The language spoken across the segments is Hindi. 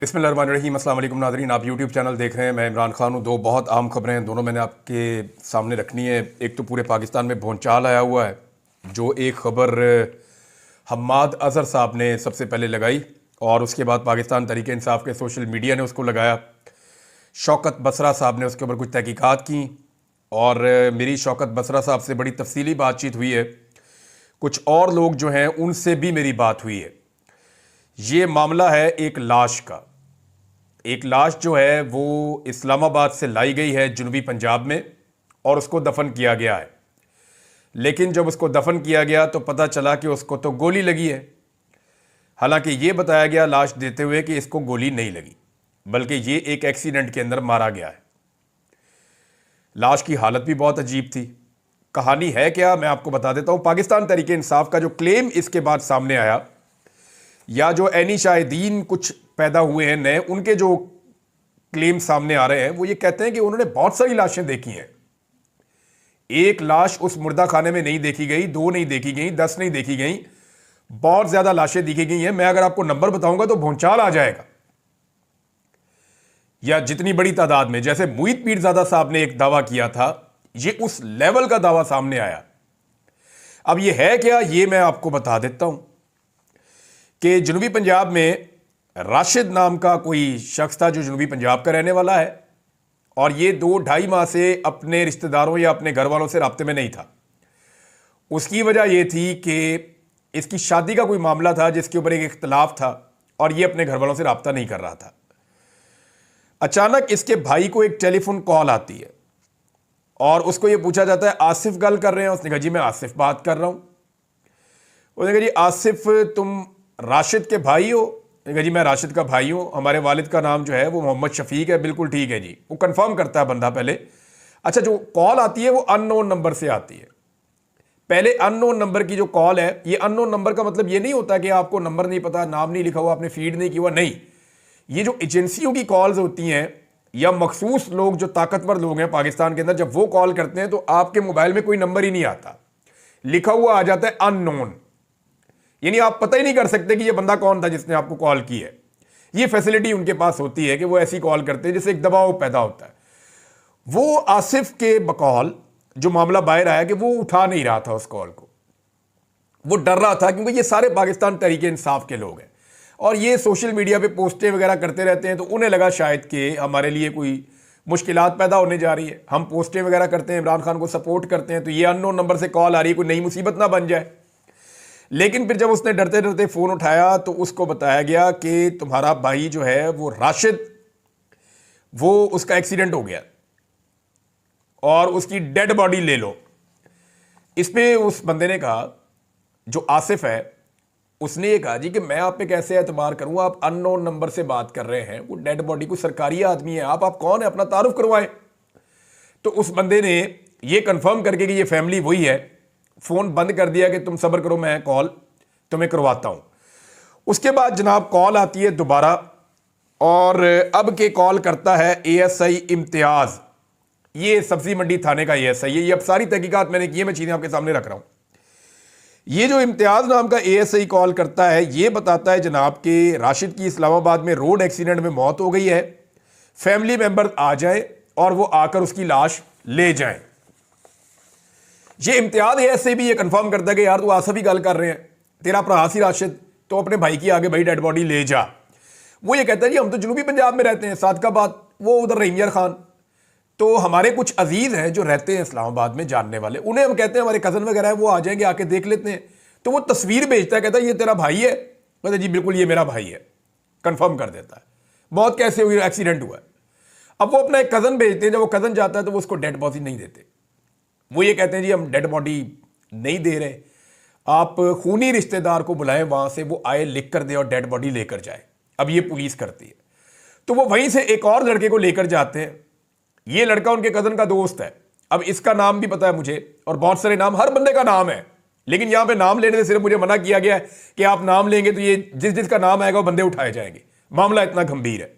बिस्मिल्लाहिर्रहमानिर्रहीम। अस्सलाम वालेकुम नाज़रीन, आप यूट्यूब चैनल देख रहे हैं। मैं इमरान खान हूँ। दो बहुत अहम खबरें हैं, दोनों मैंने आपके सामने रखनी है। एक तो पूरे पाकिस्तान में भूचाल आया हुआ है, जो एक खबर हम्माद अज़हर साहब ने सबसे पहले लगाई और उसके बाद पाकिस्तान तहरीक इंसाफ के सोशल मीडिया ने उसको लगाया। शौकत बसरा साहब ने उसके ऊपर कुछ तहकीकात की और मेरी शौकत बसरा साहब से बड़ी तफसीली बातचीत हुई है। कुछ और लोग जो हैं उनसे भी मेरी बात हुई है। ये मामला है एक लाश का। एक लाश जो है वो इस्लामाबाद से लाई गई है जनूबी पंजाब में और उसको दफन किया गया है। लेकिन जब उसको दफन किया गया तो पता चला कि उसको तो गोली लगी है। हालांकि ये बताया गया लाश देते हुए कि इसको गोली नहीं लगी, बल्कि ये एक एक्सीडेंट के अंदर मारा गया है। लाश की हालत भी बहुत अजीब थी। कहानी है क्या, मैं आपको बता देता हूं। पाकिस्तान तहरीक इंसाफ का जो क्लेम इसके बाद सामने आया, या जो एनी शाहिदीन कुछ पैदा हुए हैं नए, उनके जो क्लेम सामने आ रहे हैं वो ये कहते हैं कि उन्होंने बहुत सारी लाशें देखी हैं। एक लाश उस मुर्दा खाने में नहीं देखी गई, दो नहीं देखी गई, 10 नहीं देखी गई, बहुत ज्यादा लाशें देखी गई हैं। मैं अगर आपको नंबर बताऊंगा तो भूचाल आ जाएगा। या जितनी बड़ी तादाद में, जैसे मुईद पीरजादा साहब ने एक दावा किया था, ये उस लेवल का दावा सामने आया। अब ये है क्या, ये मैं आपको बता देता हूं कि जनूबी पंजाब में राशिद नाम का कोई शख्स था जो जनूबी पंजाब का रहने वाला है और ये 2-2.5 माह से अपने रिश्तेदारों या अपने घर वालों से राब्ते में नहीं था। उसकी वजह यह थी कि इसकी शादी का कोई मामला था जिसके ऊपर एक इख्तलाफ था और ये अपने घर वालों से राब्ता नहीं कर रहा था। अचानक इसके भाई को एक टेलीफोन कॉल आती है और उसको ये पूछा जाता है, आसिफ गल कर रहे हैं? उसने कहा जी मैं आसिफ बात कर रहा हूं। उसने कहा जी आसिफ तुम राशिद के भाई हो? जी मैं राशिद का भाई हूँ, हमारे वालिद का नाम जो है वो मोहम्मद शफीक है। बिल्कुल ठीक है जी। वो कंफर्म करता है बंदा पहले। अच्छा, जो कॉल आती है वो अननोन नंबर से आती है। पहले अननोन नंबर की जो कॉल है, ये अननोन नंबर का मतलब ये नहीं होता कि आपको नंबर नहीं पता, नाम नहीं लिखा हुआ, आपने फीड नहीं किया हुआ, नहीं। ये जो एजेंसियों की कॉल्स होती हैं या मखसूस लोग जो ताकतवर लोग हैं पाकिस्तान के अंदर, जब वो कॉल करते हैं तो आपके मोबाइल में कोई नंबर ही नहीं आता, लिखा हुआ आ जाता है अननोन। यानी आप पता ही नहीं कर सकते कि ये बंदा कौन था जिसने आपको कॉल की है। ये फैसिलिटी उनके पास होती है कि वो ऐसी कॉल करते हैं जिससे एक दबाव पैदा होता है। वो आसिफ के बकौल जो मामला बाहर आया कि वो उठा नहीं रहा था उस कॉल को, वो डर रहा था क्योंकि ये सारे पाकिस्तान तहरीक इंसाफ के लोग हैं और ये सोशल मीडिया पे पोस्टें वगैरह करते रहते हैं, तो उन्हें लगा शायद कि हमारे लिए कोई मुश्किलात पैदा होने जा रही है। हम पोस्टें वगैरह करते हैं, इमरान खान को सपोर्ट करते हैं, तो ये अननोन नंबर से कॉल आ रही है, कोई नई मुसीबत ना बन जाए। लेकिन फिर जब उसने डरते डरते फ़ोन उठाया तो उसको बताया गया कि तुम्हारा भाई जो है वो राशिद, वो उसका एक्सीडेंट हो गया और उसकी डेड बॉडी ले लो। इस पे उस बंदे ने कहा, जो आसिफ है, उसने ये कहा जी कि मैं आप पे कैसे एतबार करूं, आप अननोन नंबर से बात कर रहे हैं, वो डेड बॉडी को सरकारी आदमी है, आप कौन है, अपना तारुफ करवाएं। तो उस बंदे ने ये कंफर्म करके कि ये फैमिली वही है, फोन बंद कर दिया कि तुम सब्र करो, मैं कॉल तुम्हें करवाता हूं। उसके बाद जनाब कॉल आती है दोबारा और अब के कॉल करता है एएसआई इम्तियाज। ये सब्जी मंडी थाने का एएसआई है। ये अब सारी तहकीकात मैंने की है, मैं चीजें आपके सामने रख रहा हूं। ये जो इम्तियाज नाम का एएसआई कॉल करता है, ये बताता है जनाब कि राशिद की इस्लामाबाद में रोड एक्सीडेंट में मौत हो गई है, फैमिली मेंबर आ जाए और वो आकर उसकी लाश ले जाएं। ये इम्तियाज ऐसे भी ये कंफर्म करता है कि यार तू आसिफ ही गल कर रहे हैं, तेरा भरा सी राशिद, तो अपने भाई की आगे भाई डेड बॉडी ले जा। वो ये कहता है जी हम तो जनूबी पंजाब में रहते हैं, सादकाबाद, वो उधर रहीम खान, तो हमारे कुछ अजीज हैं जो रहते हैं इस्लामाबाद में जानने वाले, उन्हें हम कहते हैं हमारे कजन वगैरह है, वो आ जाएंगे, आके देख लेते हैं। तो वो तस्वीर भेजता है, कहता है ये तेरा भाई है? कहता जी बिल्कुल ये मेरा भाई है। कंफर्म कर देता है। मौत कैसे हुई, एक्सीडेंट हुआ है। अब वो अपना एक कजन भेजते हैं, जब वो कजन जाता है तो वो उसको डेड बॉडी नहीं देते। वो ये कहते हैं जी हम डेड बॉडी नहीं दे रहे, आप खूनी रिश्तेदार को बुलाएं, वहां से वो आए, लिख कर दे और डेड बॉडी लेकर जाए। अब ये पुलिस करती है। तो वो वहीं से एक और लड़के को लेकर जाते हैं। ये लड़का उनके कजन का दोस्त है। अब इसका नाम भी पता है मुझे और बहुत सारे नाम, हर बंदे का नाम है, लेकिन यहां पे नाम लेने से सिर्फ मुझे मना किया गया है कि आप नाम लेंगे तो ये जिस जिसका नाम आएगा वो बंदे उठाए जाएंगे। मामला इतना गंभीर है।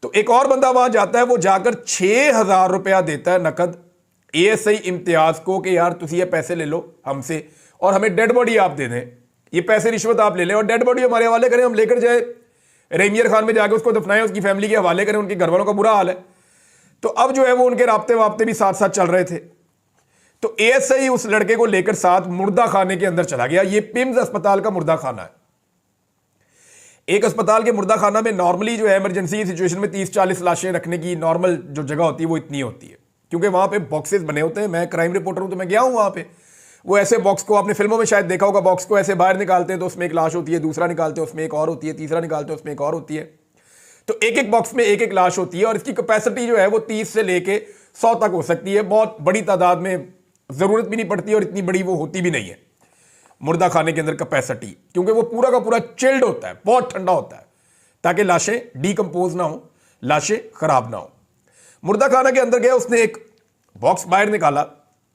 तो एक और बंदा वहां जाता है, वो जाकर 6,000 रुपया देता है नकद एएसआई इम्तियाज को कि यार तुम ये पैसे ले लो हमसे और हमें डेड बॉडी आप दे दें, ये पैसे रिश्वत आप ले लें और डेड बॉडी हमारे हवाले करें, हम लेकर जाए रेमियर खान में जाके उसको दफनाएं, उसकी फैमिली के हवाले करें, उनके घर वालों का बुरा हाल है। तो अब जो है वो उनके राब्ते वाब्ते भी साथ साथ चल रहे थे। तो एएसआई उस लड़के को लेकर साथ मुर्दा खाने के अंदर चला गया। ये पिम्स अस्पताल का मुर्दा खाना है। एक अस्पताल के मुर्दा खाना में नॉर्मली जो है इमरजेंसी सिचुएशन में 30-40 लाशें रखने की नॉर्मल जो जगह होती है वो इतनी होती है, क्योंकि वहां पे बॉक्सेस बने होते हैं। मैं क्राइम रिपोर्टर हूं तो मैं गया हूं वहां पे। वो ऐसे बॉक्स को, आपने फिल्मों में शायद देखा होगा, बॉक्स को ऐसे बाहर निकालते हैं तो उसमें एक लाश होती है, दूसरा निकालते हैं उसमें एक और होती है, तीसरा निकालते हैं उसमें एक और होती है। तो एक एक बॉक्स में एक एक लाश होती है और इसकी कैपेसिटी जो है वो 30 से लेके 100 तक हो सकती है। बहुत बड़ी तादाद में जरूरत भी नहीं पड़ती और इतनी बड़ी वो होती भी नहीं है मुर्दा खाने के अंदर कैपेसिटी, क्योंकि वो पूरा का पूरा चिल्ड होता है, बहुत ठंडा होता है, ताकि लाशें डीकंपोज ना हो, लाशें खराब ना हो। मुर्दा खाना के अंदर गया, उसने एक बॉक्स बाहर निकाला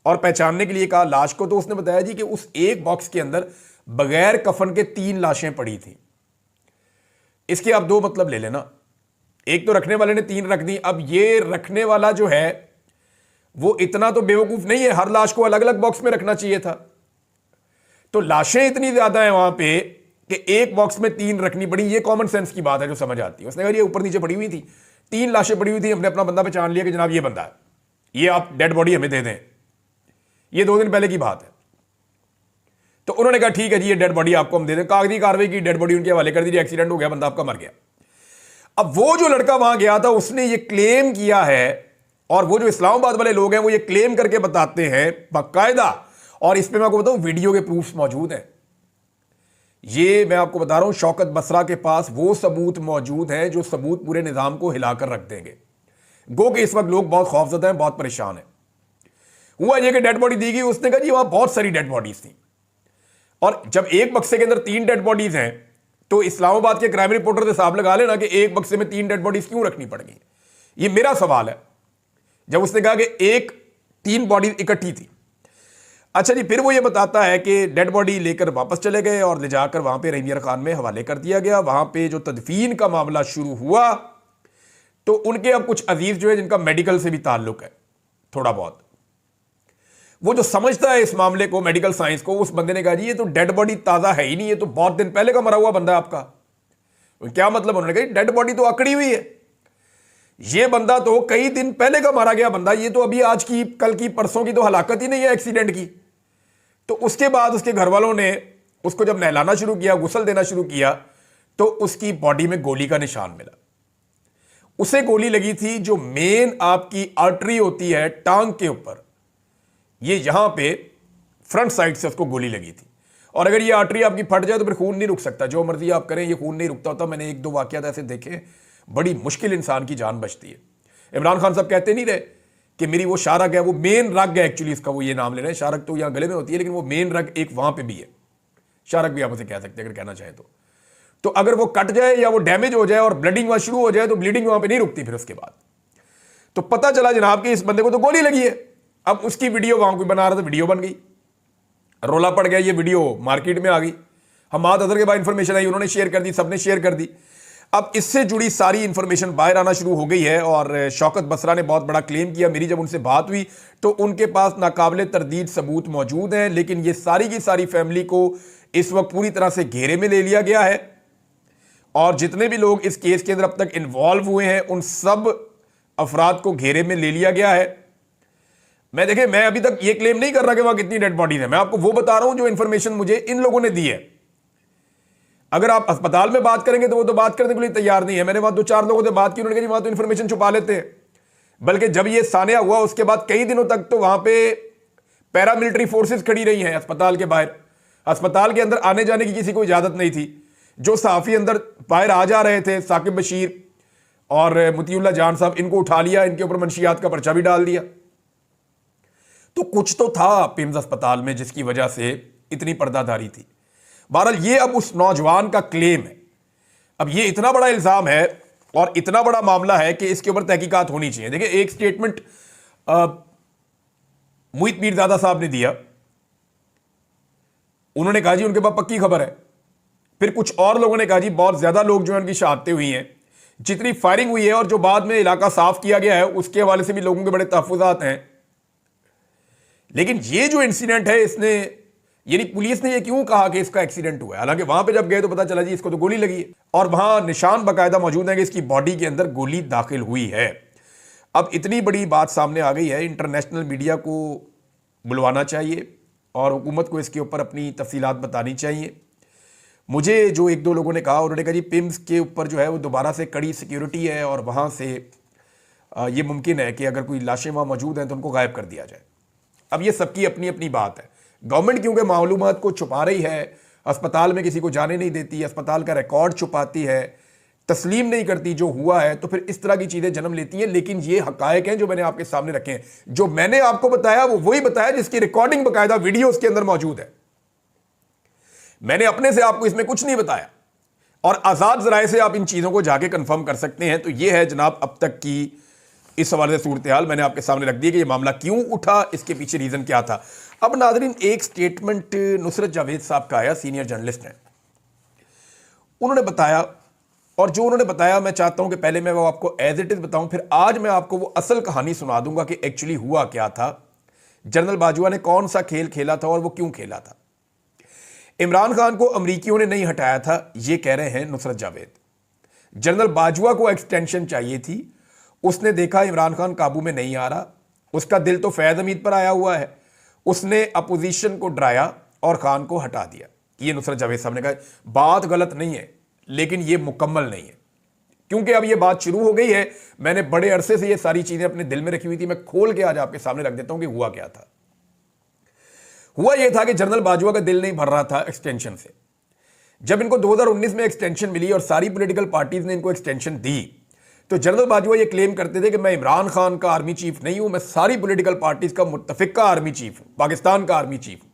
और पहचानने के लिए कहा लाश को। तो उसने बताया जी कि उस एक बॉक्स के अंदर बगैर कफन के 3 लाशें पड़ी थी। इसके आप 2 मतलब ले लेना, एक तो रखने वाले ने 3 रख दी। अब ये रखने वाला जो है वो इतना तो बेवकूफ नहीं है, हर लाश को अलग अलग बॉक्स में रखना चाहिए था। तो लाशें इतनी ज्यादा है वहां पे कि एक बॉक्स में 3 रखनी पड़ी। ये कॉमन सेंस की बात है जो समझ आती है। उसने कहा ये ऊपर नीचे पड़ी हुई थी, 3 लाशें पड़ी हुई थी, हमने अपना बंदा पहचान लिया कि जनाब ये बंदा है, ये आप डेड बॉडी हमें दे दें। ये 2 दिन पहले की बात है। तो उन्होंने कहा ठीक है जी ये डेड बॉडी आपको हम दे दें। कागजी कार्रवाई की, डेड बॉडी उनके हवाले कर दी, एक्सीडेंट हो गया, बंदा आपका मर गया। अब वो जो लड़का वहां गया था उसने ये क्लेम किया है, और वो जो इस्लामाबाद वाले लोग हैं वो ये क्लेम करके बताते हैं बाकायदा, और इस पे मैं आपको बताऊं वीडियो के प्रूफ्स मौजूद हैं। ये मैं आपको बता रहा हूं, शौकत बसरा के पास वो सबूत मौजूद हैं जो सबूत पूरे निजाम को हिलाकर रख देंगे। गो कि इस वक्त लोग बहुत खौफजदा हैं, बहुत परेशान हैं। हुआ ये कि डेड बॉडी दी गई, उसने कहा जी वहां बहुत सारी डेड बॉडीज थी, और जब एक बक्से के अंदर 3 डेड बॉडीज हैं तो इस्लामाबाद के क्राइम रिपोर्टर से हिसाब लगा लेना कि एक बक्से में 3 डेड बॉडीज क्यों रखनी पड़ गई। ये मेरा सवाल है। जब उसने कहा कि 3 बॉडी इकट्ठी थी। अच्छा जी, फिर वो ये बताता है कि डेड बॉडी लेकर वापस चले गए और ले जाकर वहां पे रेमियर खान में हवाले कर दिया गया। वहां पे जो तदफीन का मामला शुरू हुआ तो उनके अब कुछ अजीज जो है जिनका मेडिकल से भी ताल्लुक है थोड़ा बहुत, वो जो समझता है इस मामले को, मेडिकल साइंस को, उस बंदे ने कहा जी ये तो डेड बॉडी ताजा है ही नहीं, ये तो बहुत दिन पहले का मरा हुआ बंदा है आपका। क्या मतलब? उन्होंने कहा डेड बॉडी तो अकड़ी हुई है, ये बंदा तो कई दिन पहले का मारा गया बंदा, ये तो अभी आज की, कल की, परसों की तो हलाकत ही नहीं है एक्सीडेंट की। तो उसके बाद उसके घर वालों ने उसको जब नहलाना शुरू किया, गुसल देना शुरू किया, तो उसकी बॉडी में गोली का निशान मिला। उसे गोली लगी थी जो मेन आपकी आर्टरी होती है टांग के ऊपर, ये यहां पे फ्रंट साइड से उसको गोली लगी थी। और अगर ये आर्टरी आपकी फट जाए तो फिर खून नहीं रुक सकता, जो मर्जी आप करें ये खून नहीं रुकता होता। मैंने 1-2 वाकयात ऐसे देखे, बड़ी मुश्किल इंसान की जान बचती है। इमरान खान साहब कहते नहीं रहे कि मेरी वो शारक है, वो मेन रग है एक्चुअली इसका, वो ये नाम ले रहे हैं। शारक तो यहां गले में होती है, लेकिन वो मेन रग एक वहां पे भी है, शारक भी आप उसे कह सकते हैं अगर कहना चाहें तो अगर वो कट जाए या वो डैमेज हो जाए और ब्लडिंग वहां शुरू हो जाए तो ब्लीडिंग वहां पे नहीं रुकती फिर उसके बाद। तो पता चला जनाब कि इस बंदे को तो गोली लगी है। अब उसकी वीडियो वहां कोई बना रहा था, वीडियो बन गई, रोला पड़ गया, ये वीडियो मार्केट में आ गई। हमाद अजहर के बाद इंफॉर्मेशन आई, उन्होंने शेयर कर दी, सबने शेयर कर दी। अब इससे जुड़ी सारी इंफॉर्मेशन बाहर आना शुरू हो गई है और शौकत बसरा ने बहुत बड़ा क्लेम किया। मेरी जब उनसे बात हुई तो उनके पास नाकाबिले तरदीद सबूत मौजूद हैं, लेकिन ये सारी की सारी फैमिली को इस वक्त पूरी तरह से घेरे में ले लिया गया है और जितने भी लोग इस केस के अंदर अब तक इन्वॉल्व हुए हैं उन सब अफराद को घेरे में ले लिया गया है। मैं अभी तक ये क्लेम नहीं कर रहा कि वहां कितनी डेड बॉडीज है, मैं आपको वो बता रहा हूं जो इंफॉर्मेशन मुझे इन लोगों ने दी है। अगर आप अस्पताल में बात करेंगे तो वो तो बात करने के लिए तैयार नहीं है। मैंने वहां 2-4 लोगों से बात की, उन्होंने कहा वहां तो इंफॉर्मेशन छुपा लेते हैं। बल्कि जब ये सानिया हुआ उसके बाद कई दिनों तक तो वहां पे पैरामिलिट्री फोर्सेस खड़ी रही हैं अस्पताल के बाहर। अस्पताल के अंदर आने जाने की किसी को इजाजत नहीं थी। जो सहाफी अंदर बाहर आ जा रहे थे, साकिब बशीर और मुतीउल्लाह जान साहब, इनको उठा लिया, इनके ऊपर मंशियात का पर्चा भी डाल दिया। तो कुछ तो था पिम्स अस्पताल में जिसकी वजह से इतनी पर्दादारी थी। बहरहाल ये अब उस नौजवान का क्लेम है। अब ये इतना बड़ा इल्जाम है और इतना बड़ा मामला है कि इसके ऊपर तहकीकात होनी चाहिए। देखिए, एक स्टेटमेंट मुहित मीरजादा साहब ने दिया, उन्होंने कहा जी उनके पास पक्की खबर है। फिर कुछ और लोगों ने कहा जी बहुत ज्यादा लोग जो है उनकी शहादतें हुई हैं, जितनी फायरिंग हुई है और जो बाद में इलाका साफ किया गया है उसके हवाले से भी लोगों के बड़े तहफुजात हैं। लेकिन ये जो इंसिडेंट है इसने यानी पुलिस ने ये क्यों कहा कि इसका एक्सीडेंट हुआ है, हालांकि वहां पे जब गए तो पता चला जी इसको तो गोली लगी है और वहां निशान बाकायदा मौजूद है कि इसकी बॉडी के अंदर गोली दाखिल हुई है। अब इतनी बड़ी बात सामने आ गई है, इंटरनेशनल मीडिया को बुलवाना चाहिए और हुकूमत को इसके ऊपर अपनी तफसीलात बतानी चाहिए। मुझे जो एक दो लोगों ने कहा, उन्होंने कहा जी पिम्स के ऊपर जो है वो दोबारा से कड़ी सिक्योरिटी है और वहाँ से ये मुमकिन है कि अगर कोई लाशें वहाँ मौजूद हैं तो उनको गायब कर दिया जाए। अब ये सबकी अपनी अपनी बात है। गवर्नमेंट क्योंकि मालूमात को छुपा रही है, अस्पताल में किसी को जाने नहीं देती, अस्पताल का रिकॉर्ड छुपाती है, तस्लीम नहीं करती जो हुआ है, तो फिर इस तरह की चीज़ें जन्म लेती हैं। लेकिन ये हकायक हैं जो मैंने आपके सामने रखे हैं। जो मैंने आपको बताया वो वही बताया जिसकी रिकॉर्डिंग बाकायदा वीडियो उसके अंदर मौजूद है। मैंने अपने से आपको इसमें कुछ नहीं बताया और आज़ाद ज़राए से आप इन चीज़ों को जाके कंफर्म कर सकते हैं। तो ये है जनाब अब तक की इस हवाले से सूरत हाल मैंने आपके सामने रख दी कि ये मामला क्यों उठा, इसके पीछे रीज़न क्या था। अब नाज़रीन, एक स्टेटमेंट नुसरत जावेद साहब का आया, सीनियर जर्नलिस्ट हैं, उन्होंने बताया, और जो उन्होंने बताया मैं चाहता हूं कि पहले मैं वो आपको एज इट इज़ बताऊं, फिर आज मैं आपको वो असल कहानी सुना दूंगा कि एक्चुअली हुआ क्या था, जनरल बाजवा ने कौन सा खेल खेला था और वो क्यों खेला था। इमरान खान को अमरीकियों ने नहीं हटाया था, ये कह रहे हैं नुसरत जावेद। जनरल बाजवा को एक्सटेंशन चाहिए थी, उसने देखा इमरान खान काबू में नहीं आ रहा, उसका दिल तो फैज़ हमीद पर आया हुआ है, उसने अपोजिशन को डराया और खान को हटा दिया। ये नुसरत जावेद साहब ने कहा। बात गलत नहीं है लेकिन ये मुकम्मल नहीं है, क्योंकि अब ये बात शुरू हो गई है। मैंने बड़े अरसे से ये सारी चीजें अपने दिल में रखी हुई थी, मैं खोल के आज आपके सामने रख देता हूं कि हुआ क्या था। हुआ यह था कि जनरल बाजवा का दिल नहीं भर रहा था एक्सटेंशन से। जब इनको 2019 में एक्सटेंशन मिली और सारी पॉलिटिकल पार्टीज ने इनको एक्सटेंशन दी, तो जनरल बाजवा ये क्लेम करते थे कि मैं इमरान खान का आर्मी चीफ नहीं हूं, मैं सारी पॉलिटिकल पार्टीज का मुत्तफिका आर्मी चीफ हूं, पाकिस्तान का आर्मी चीफ हूं।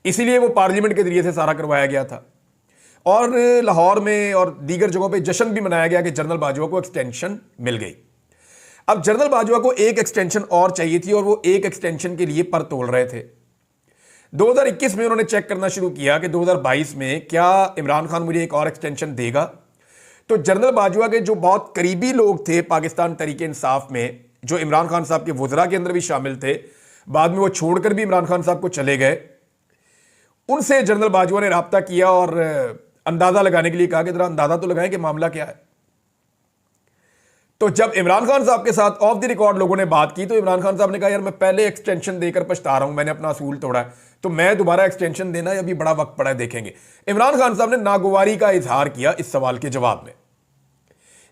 इसीलिए वो पार्लियामेंट के जरिए से सारा करवाया गया था और लाहौर में और दीगर जगहों पे जश्न भी मनाया गया कि जनरल बाजवा को एक्सटेंशन मिल गई। अब जनरल बाजवा को एक एक्सटेंशन और चाहिए थी और वो एक एक्सटेंशन के लिए पर तोल रहे थे। 2021 में उन्होंने चेक करना शुरू किया कि 2022 में क्या इमरान खान मुझे एक और एक्सटेंशन देगा। तो जनरल बाजवा के जो बहुत करीबी लोग थे पाकिस्तान तहरीक इंसाफ में, जो इमरान खान साहब के वुज़रा के अंदर भी शामिल थे, बाद में वो छोड़कर भी इमरान खान साहब को चले गए, उनसे जनरल बाजवा ने रब्ता किया और अंदाजा लगाने के लिए कहा कि जरा अंदाजा तो लगाएं कि मामला क्या है। तो जब इमरान खान साहब के साथ ऑफ द रिकॉर्ड लोगों ने बात की तो इमरान खान साहब ने कहा यार मैं पहले एक्सटेंशन देकर पछता रहा हूं, मैंने अपना असूल तोड़ा है, तो मैं दोबारा एक्सटेंशन देना है, अभी बड़ा वक्त पड़ा है, देखेंगे। इमरान खान साहब ने नागवारी का इजहार किया इस सवाल के जवाब में।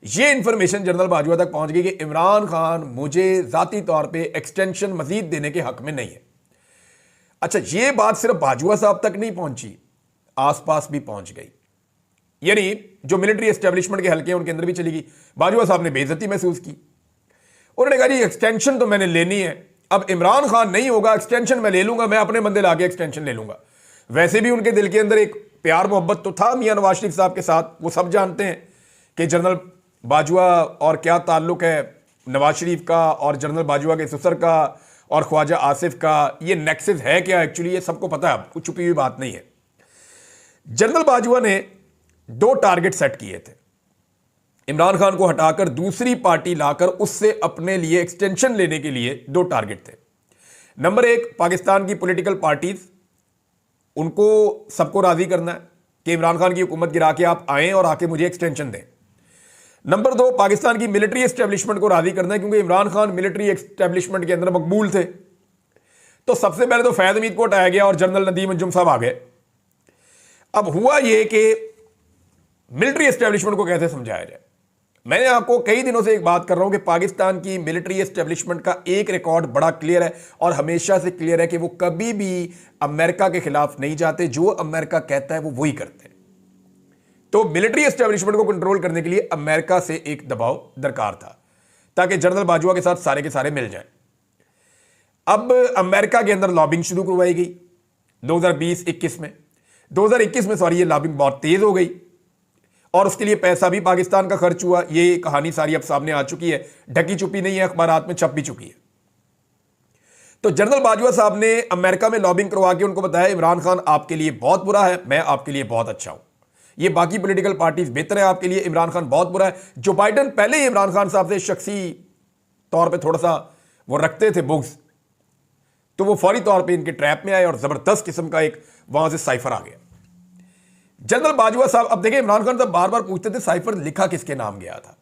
यह इंफॉर्मेशन जनरल बाजवा तक पहुंच गई कि इमरान खान मुझे जाती तौर पर एक्सटेंशन मजीद देने के हक में नहीं है। अच्छा, यह बात सिर्फ बाजवा साहब तक नहीं पहुंची, आसपास भी पहुंच गई, यानी जो मिलिट्री एस्टेब्लिशमेंट के हल्के हैं उनके अंदर भी चली गई। बाजवा साहब ने बेइज्जती महसूस की, उन्होंने कहा जी एक्सटेंशन तो मैंने लेनी है, अब इमरान खान नहीं होगा, एक्सटेंशन मैं ले लूंगा, मैं अपने बंदे लाके एक्सटेंशन ले लूंगा। वैसे भी उनके दिल के अंदर एक प्यार मोहब्बत तो था मियां नवाज शरीफ साहब के साथ, वो सब जानते हैं कि जनरल बाजवा और क्या ताल्लुक है नवाज शरीफ का और जनरल बाजवा के ससुर का और ख्वाजा आसिफ का, ये नेक्सस है क्या एक्चुअली, ये सबको पता है, कुछ छुपी हुई बात नहीं है। जनरल बाजवा ने 2 टारगेट सेट किए थे, इमरान खान को हटाकर दूसरी पार्टी लाकर उससे अपने लिए एक्सटेंशन लेने के लिए 2 टारगेट थे। नंबर 1, पाकिस्तान की पॉलिटिकल पार्टीज, उनको सबको राजी करना है कि इमरान खान की हुकूमत गिरा के आप आएं और आके मुझे एक्सटेंशन दें। नंबर 2, पाकिस्तान की मिलिट्री एस्टेब्लिशमेंट को राजी करना है, क्योंकि इमरान खान मिलिट्री एस्टेब्लिशमेंट के अंदर मकबूल थे। तो सबसे पहले तो फैज़ हमीद को हटाया गया और जनरल नदीम अंजुम साहब आ गए। अब हुआ यह कि मिलिट्री एस्टेब्लिशमेंट को कैसे समझाया जाए। मैंने आपको कई दिनों से एक बात कर रहा हूं कि पाकिस्तान की मिलिट्री एस्टेब्लिशमेंट का एक रिकॉर्ड बड़ा क्लियर है और हमेशा से क्लियर है कि वो कभी भी अमेरिका के खिलाफ नहीं जाते, जो अमेरिका कहता है वो वही करते हैं। तो मिलिट्री एस्टेब्लिशमेंट को कंट्रोल करने के लिए अमेरिका से एक दबाव दरकार था ताकि जनरल बाजवा के साथ सारे के सारे मिल जाएं। अब अमेरिका के अंदर लॉबिंग शुरू करवाई गई 2021 में सॉरी, ये लॉबिंग बहुत तेज हो गई और उसके लिए पैसा भी पाकिस्तान का खर्च हुआ। ये कहानी सारी अब सामने आ चुकी है, ढकी छुपी नहीं है, अखबारात में छप भी चुकी है। तो जनरल बाजवा साहब ने अमेरिका में लॉबिंग करवा के उनको बताया इमरान खान आपके लिए बहुत बुरा है, मैं आपके लिए बहुत अच्छा हूं, ये बाकी पॉलिटिकल पार्टीज बेहतर है आपके लिए, इमरान खान बहुत बुरा है। जो बाइडन पहले ही इमरान खान साहब से शख्सी तौर पे थोड़ा सा वो रखते थे बुग्स, तो वो फौरी तौर पे इनके ट्रैप में आए और जबरदस्त किस्म का एक वहां से साइफर आ गया। जनरल बाजवा साहब, अब देखिए इमरान खान साहब बार बार पूछते थे साइफर लिखा किसके नाम गया था,